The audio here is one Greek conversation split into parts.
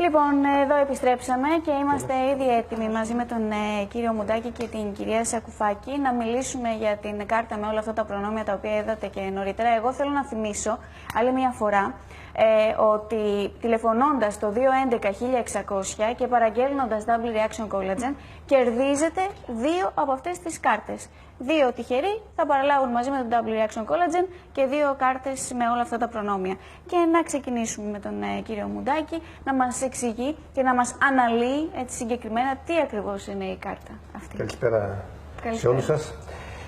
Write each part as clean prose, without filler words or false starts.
Λοιπόν, εδώ επιστρέψαμε και είμαστε ήδη έτοιμοι μαζί με τον κύριο Μουντάκη και την κυρία Σακουφάκη να μιλήσουμε για την κάρτα με όλα αυτά τα προνόμια τα οποία είδατε και νωρίτερα. Εγώ θέλω να θυμίσω άλλη μια φορά ότι τηλεφωνώντας το 211-1600 και παραγγέλνοντας Double Reaction Collagen κερδίζετε 2 από αυτές τις κάρτες. 2 τυχεροί θα παραλάβουν μαζί με τον Double Reaction Collagen και 2 κάρτες με όλα αυτά τα προνόμια. Και να ξεκινήσουμε με τον κύριο Μουντάκη να μας εξηγεί και να μας αναλύει έτσι συγκεκριμένα τι ακριβώς είναι η κάρτα αυτή. Καλησπέρα σε όλους σας.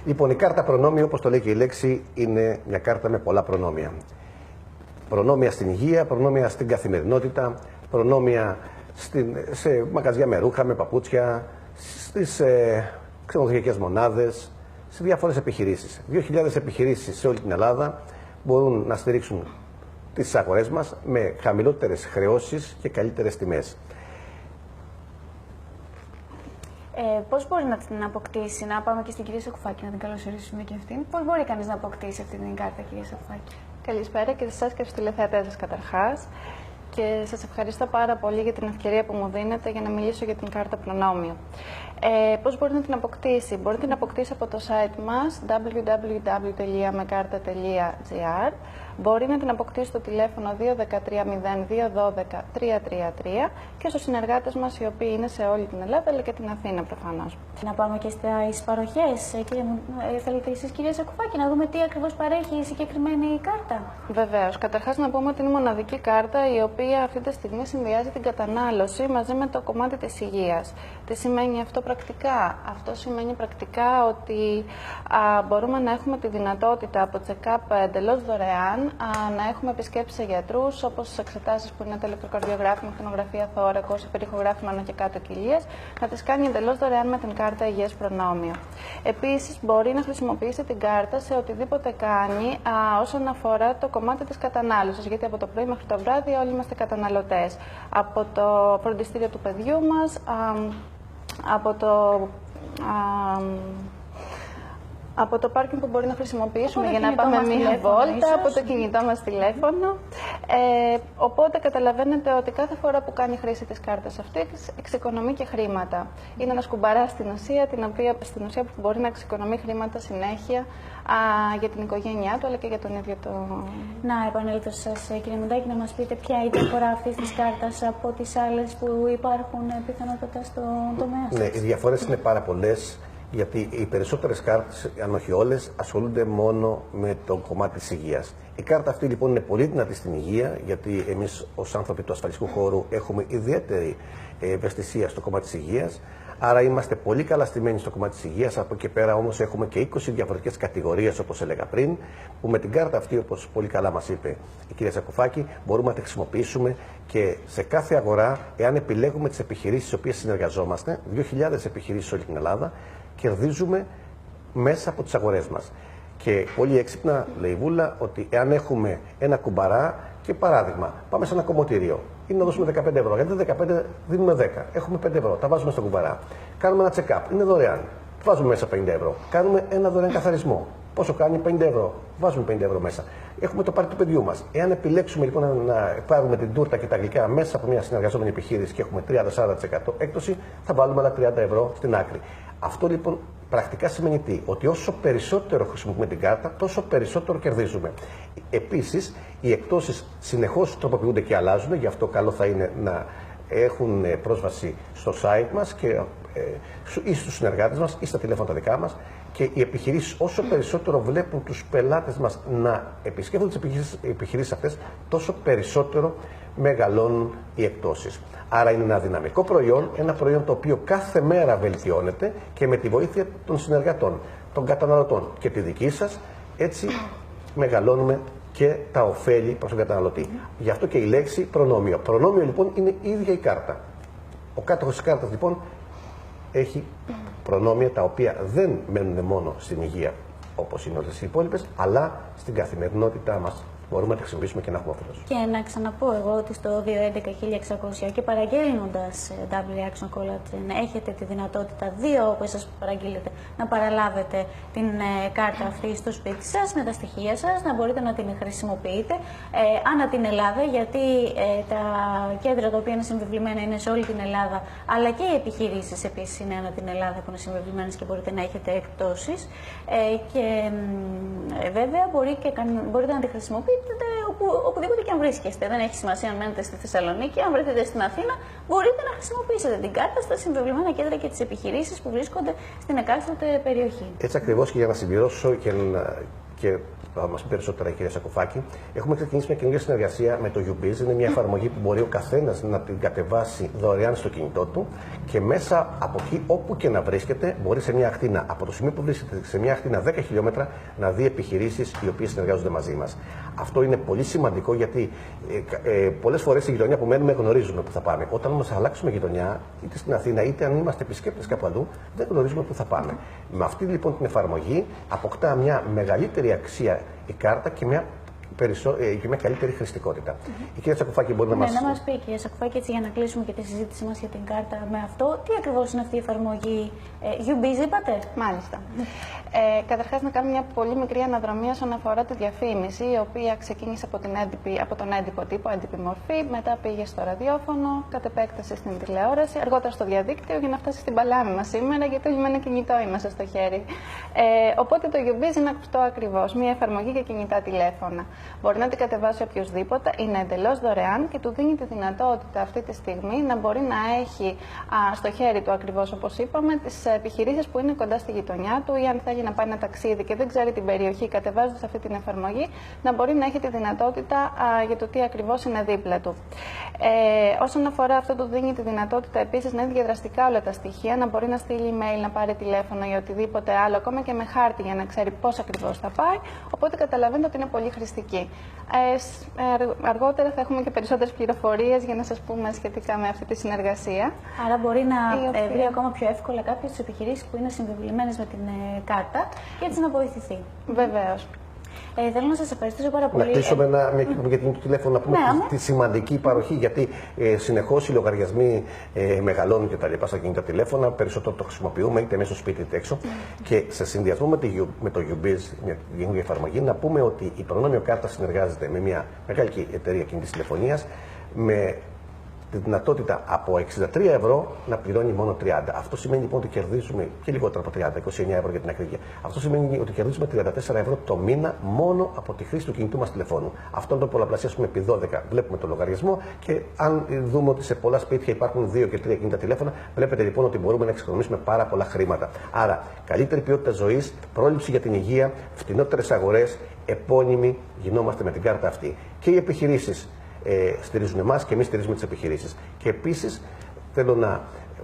Λοιπόν, η κάρτα προνόμιο, όπως το λέει και η λέξη, είναι μια κάρτα με πολλά προνόμια. Προνόμια στην υγεία, προνόμια στην καθημερινότητα, προνόμια σε μαγαζιά με ρούχα, με παπούτσια, στις ξενοδοχειακές μονάδες, σε διάφορες επιχειρήσεις. 2.000 επιχειρήσεις σε όλη την Ελλάδα μπορούν να στηρίξουν τις αγορές μας με χαμηλότερες χρεώσεις και καλύτερες τιμές. Πώς μπορεί να την αποκτήσει, να πάμε και στην κυρία Σακουφάκη να την καλωσορίσουμε και αυτήν. Πώς μπορεί κανείς να αποκτήσει αυτή την κάρτα, κυρία Σακουφάκη? Καλησπέρα και σε εσάς και στους τηλεθεατές σας καταρχάς. Και σας ευχαριστώ πάρα πολύ για την ευκαιρία που μου δίνετε για να μιλήσω για την κάρτα προνόμιο. Πώς μπορεί να την αποκτήσει? Μπορεί να την αποκτήσει από το site μας www.mekarta.gr. Μπορεί να την αποκτήσει στο τηλέφωνο 213-0212-333 και στους συνεργάτες μας οι οποίοι είναι σε όλη την Ελλάδα αλλά και την Αθήνα προφανώς. Να πάμε και στις παροχές. Θέλετε εσείς, κυρία Σακουφάκη, να δούμε τι ακριβώς παρέχει η συγκεκριμένη κάρτα? Βεβαίως. Καταρχάς να πούμε ότι είναι η μοναδική κάρτα η οποία αυτή τη στιγμή συνδυάζει την κατανάλωση μαζί με το κομμάτι της υγείας. Τι σημαίνει αυτό πρακτικά? Αυτό σημαίνει πρακτικά ότι μπορούμε να έχουμε τη δυνατότητα από check-up εντελώς δωρεάν να έχουμε επισκέψεις σε γιατρούς, όπως τις εξετάσεις που είναι το ηλεκτροκαρδιογράφημα, μηχανογραφία θώρακος, υπερηχογράφημα ανά και κάτω κοιλίας, να τις κάνει εντελώς δωρεάν με την κάρτα Υγείας Προνόμιο. Επίσης, μπορεί να χρησιμοποιήσει την κάρτα σε οτιδήποτε κάνει όσον αφορά το κομμάτι της κατανάλωσης, γιατί από το πρωί μέχρι το βράδυ όλοι είμαστε καταναλωτές. Από το φροντιστήριο του παιδιού μας, από το πάρκινγκ που μπορεί να χρησιμοποιήσουμε για να πάμε μία βόλτα, από το κινητό μας τηλέφωνο. Οπότε καταλαβαίνετε ότι κάθε φορά που κάνει χρήση της κάρτας αυτής εξοικονομεί και χρήματα. Είναι ένας κουμπαράς στην ουσία που μπορεί να εξοικονομεί χρήματα συνέχεια για την οικογένειά του αλλά και για τον ίδιο το... Να επανέλθω σε σας, κύριε Μουντάκη, να μας πείτε ποια είναι η διαφορά αυτής της κάρτας από τις άλλες που υπάρχουν πιθανότατα στον τομέα σας. Ναι, οι διαφορές είναι πάρα πολλές. Γιατί οι περισσότερες κάρτες, αν όχι όλες, ασχολούνται μόνο με το κομμάτι της υγείας. Η κάρτα αυτή λοιπόν είναι πολύ δυνατή στην υγεία, γιατί εμείς ως άνθρωποι του ασφαλιστικού χώρου έχουμε ιδιαίτερη ευαισθησία στο κομμάτι της υγείας. Άρα είμαστε πολύ καλά στημένοι στο κομμάτι της υγείας. Από εκεί πέρα όμως έχουμε και 20 διαφορετικές κατηγορίες, όπως έλεγα πριν, που με την κάρτα αυτή, όπως πολύ καλά μας είπε η κυρία Σακουφάκη, μπορούμε να τη χρησιμοποιήσουμε και σε κάθε αγορά, εάν επιλέγουμε τις επιχειρήσεις στις οποίες συνεργαζόμαστε, 2.000 επιχειρήσεις σε όλη την Ελλάδα, κερδίζουμε μέσα από τις αγορές μας. Και πολύ έξυπνα λέει η Βούλα ότι εάν έχουμε ένα κουμπαρά και παράδειγμα, πάμε σε ένα κομμωτήριο, είναι να δώσουμε 15 ευρώ. Γιατί 15 δίνουμε 10. Έχουμε 5 ευρώ, τα βάζουμε στο κουμπαρά. Κάνουμε ένα check-up, είναι δωρεάν. Βάζουμε μέσα 50 ευρώ. Κάνουμε ένα δωρεάν καθαρισμό. Πόσο κάνει? 50 ευρώ. Βάζουμε 50 ευρώ μέσα. Έχουμε το πάρτι του παιδιού μας. Εάν επιλέξουμε λοιπόν να πάρουμε την τούρτα και τα γλυκά μέσα από μια συνεργαζόμενη επιχείρηση και έχουμε 30-40% έκπτωση, θα βάλουμε άλλα 30 ευρώ στην άκρη. Αυτό λοιπόν πρακτικά σημαίνει τι? Ότι όσο περισσότερο χρησιμοποιούμε την κάρτα, τόσο περισσότερο κερδίζουμε. Επίσης, οι εκπτώσεις συνεχώς τροποποιούνται και αλλάζουν, γι' αυτό καλό θα είναι να έχουν πρόσβαση στο site μας και, ή στους συνεργάτες μας ή στα τηλέφωνα τα δικά μας. Και οι επιχειρήσεις όσο περισσότερο βλέπουν τους πελάτες μας να επισκέφτονται τις επιχειρήσεις αυτές, τόσο περισσότερο μεγαλώνουν οι εκπτώσεις. Άρα είναι ένα δυναμικό προϊόν, ένα προϊόν το οποίο κάθε μέρα βελτιώνεται και με τη βοήθεια των συνεργατών, των καταναλωτών και τη δική σας, έτσι μεγαλώνουμε και τα ωφέλη προς τον καταναλωτή. Γι' αυτό και η λέξη προνόμιο. Προνόμιο λοιπόν είναι η ίδια η κάρτα. Ο κάτοχος της κάρτας λοιπόν έχει προνόμια τα οποία δεν μένουν μόνο στην υγεία όπως είναι όλες οι υπόλοιπες, αλλά στην καθημερινότητά μας μπορούμε να τη χρησιμοποιήσουμε και να έχουμε όφελος. Και να ξαναπώ εγώ ότι στο 211-1600 και παραγγέλνοντας Double Reaction Collagen έχετε τη δυνατότητα 2 όπως σας παραγγείλετε να παραλάβετε την κάρτα αυτή στο σπίτι σας με τα στοιχεία σας, να μπορείτε να την χρησιμοποιείτε ανά την Ελλάδα, γιατί τα κέντρα τα οποία είναι συμβεβλημένα είναι σε όλη την Ελλάδα, αλλά και οι επιχειρήσεις επίσης είναι ανά την Ελλάδα που είναι συμβεβλημένες και μπορείτε να έχετε εκπτώσεις. Και βέβαια μπορείτε να τη χρησιμοποιείτε οπουδήποτε και αν βρίσκεστε. Δεν έχει σημασία αν μένετε στη Θεσσαλονίκη, αν βρεθείτε στην Αθήνα, μπορείτε να χρησιμοποιήσετε την κάρτα στα συμβεβλημένα κέντρα και τις επιχειρήσεις που βρίσκονται στην εκάστοτε περιοχή. Έτσι ακριβώς, και για να συμπληρώσω και θα μας πει περισσότερα η κυρία Σακουφάκη, έχουμε ξεκινήσει μια καινούργια συνεργασία με το UBiz. Είναι μια εφαρμογή που μπορεί ο καθένας να την κατεβάσει δωρεάν στο κινητό του και μέσα από εκεί, όπου και να βρίσκεται, μπορεί σε μια ακτίνα, από το σημείο που βρίσκεται σε μια ακτίνα 10 χιλιόμετρα, να δει επιχειρήσεις οι οποίες συνεργάζονται μαζί μας. Αυτό είναι πολύ σημαντικό, γιατί πολλές φορές στη γειτονιά που μένουμε γνωρίζουμε που θα πάμε. Όταν όμως αλλάξουμε γειτονιά, είτε στην Αθήνα είτε αν είμαστε επισκέπτες κάπου αλλού, δεν γνωρίζουμε που θα πάμε. Με αυτή λοιπόν την εφαρμογή αποκτά μια μεγαλύτερη αξία η κάρτα και μια καλύτερη χρηστικότητα. Η κυρία Σακουφάκη μπορεί να μας... να μας πει, κυρία Σακουφάκη, έτσι για να κλείσουμε και τη συζήτησή μας για την κάρτα με αυτό, τι ακριβώς είναι αυτή η εφαρμογή UBiz, είπατε? Μάλιστα. Καταρχάς, να κάνουμε μια πολύ μικρή αναδρομή όσον αφορά τη διαφήμιση, η οποία ξεκίνησε από τον έντυπο τύπο, έντυπη μορφή, μετά πήγε στο ραδιόφωνο, κατ' επέκταση στην τηλεόραση, αργότερα στο διαδίκτυο, για να φτάσει στην παλάμη μας σήμερα, γιατί όλοι με ένα κινητό είμαστε στο χέρι. Οπότε το UBiz είναι αυτό ακριβώς, μια εφαρμογή για κινητά τηλέφωνα. Μπορεί να την κατεβάσει οποιοδήποτε, είναι εντελώς δωρεάν και του δίνει τη δυνατότητα αυτή τη στιγμή να μπορεί να έχει στο χέρι του, ακριβώς όπως είπαμε, τις επιχειρήσεις που είναι κοντά στη γειτονιά του, ή αν θέλει να πάει ένα ταξίδι και δεν ξέρει την περιοχή, κατεβάζοντας αυτή την εφαρμογή, να μπορεί να έχει τη δυνατότητα για το τι ακριβώς είναι δίπλα του. Όσον αφορά αυτό, του δίνει τη δυνατότητα επίσης να είναι διαδραστικά όλα τα στοιχεία, να μπορεί να στείλει email, να πάρει τηλέφωνο ή οτιδήποτε άλλο, ακόμα και με χάρτη, για να ξέρει πώς ακριβώς θα πάει. Οπότε καταλαβαίνετε ότι είναι πολύ χρηστική. Αργότερα θα έχουμε και περισσότερες πληροφορίες για να σας πούμε σχετικά με αυτή τη συνεργασία. Άρα μπορεί να βρει ακόμα πιο εύκολα κάποιες τις επιχειρήσεις που είναι συμβεβλημένες με την κάρτα και έτσι να βοηθηθεί. Βεβαίως. Θέλω να σας ευχαριστήσω πάρα πολύ. Να κλείσουμε για την τηλέφωνο, να πούμε τη σημαντική παροχή, γιατί συνεχώς οι λογαριασμοί μεγαλώνουν και τα λοιπά στα κινητά τηλέφωνα, περισσότερο το χρησιμοποιούμε είτε μέσα στο σπίτι είτε έξω. Και σε συνδυασμό με το UBiz, μια καινούργια εφαρμογή, να πούμε ότι η Προνόμιο Κάρτα συνεργάζεται με μια μεγάλη εταιρεία κινητής τηλεφωνίας, με τη δυνατότητα από 63 ευρώ να πληρώνει μόνο 30. Αυτό σημαίνει λοιπόν ότι κερδίζουμε και λιγότερο από 30, 29 ευρώ για την ακρίβεια. Αυτό σημαίνει ότι κερδίζουμε 34 ευρώ το μήνα μόνο από τη χρήση του κινητού μας τηλεφώνου. Αυτό το πολλαπλασιάσουμε επί 12. Βλέπουμε το λογαριασμό και αν δούμε ότι σε πολλά σπίτια υπάρχουν 2 και 3 κινητά τηλέφωνα, βλέπετε λοιπόν ότι μπορούμε να εξοικονομήσουμε πάρα πολλά χρήματα. Άρα, καλύτερη ποιότητα ζωής, πρόληψη για την υγεία, φτηνότερες αγορές, επώνυμοι γινόμαστε με την κάρτα αυτή. Και οι επιχειρήσεις στηρίζουν εμάς και εμείς στηρίζουμε τις επιχειρήσεις. Και επίσης θέλω να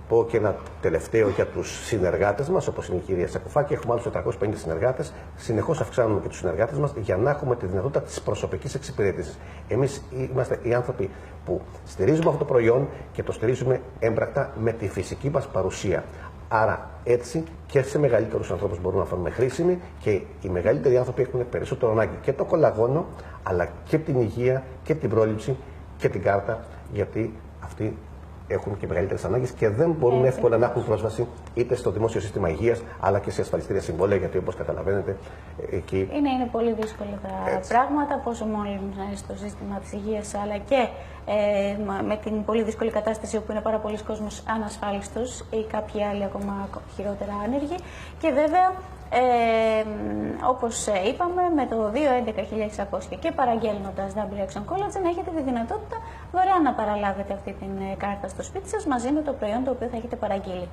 πω και ένα τελευταίο για τους συνεργάτες μας, όπως είναι η κυρία Σακουφάκη. Έχουμε άλλους 450 συνεργάτες. Συνεχώς αυξάνουμε και τους συνεργάτες μας για να έχουμε τη δυνατότητα της προσωπικής εξυπηρέτησης. Εμείς είμαστε οι άνθρωποι που στηρίζουμε αυτό το προϊόν και το στηρίζουμε έμπρακτα με τη φυσική μας παρουσία. Άρα έτσι και σε μεγαλύτερους ανθρώπους μπορούμε να φανούμε χρήσιμοι και οι μεγαλύτεροι άνθρωποι έχουν περισσότερο ανάγκη και το κολαγόνο, αλλά και την υγεία και την πρόληψη και την κάρτα, γιατί αυτοί έχουν και μεγαλύτερες ανάγκες και δεν μπορούν εύκολα να έχουν πρόσβαση είτε στο δημόσιο σύστημα υγείας, αλλά και σε ασφαλιστήρια συμβόλαια, γιατί όπως καταλαβαίνετε εκεί... Είναι πολύ δύσκολα τα πράγματα, πόσο μόνο στο σύστημα της υγείας, αλλά και με την πολύ δύσκολη κατάσταση όπου είναι πάρα πολλοί κόσμος ανασφάλιστος ή κάποιοι άλλοι ακόμα χειρότερα άνεργοι. Και βέβαια, όπως είπαμε, με το 211-1600 και παραγγέλνοντας Double Reaction Collagen έχετε τη δυνατότητα δωρεάν να παραλάβετε αυτή την κάρτα στο σπίτι σας μαζί με το προϊόν το οποίο θα έχετε παραγγείλει.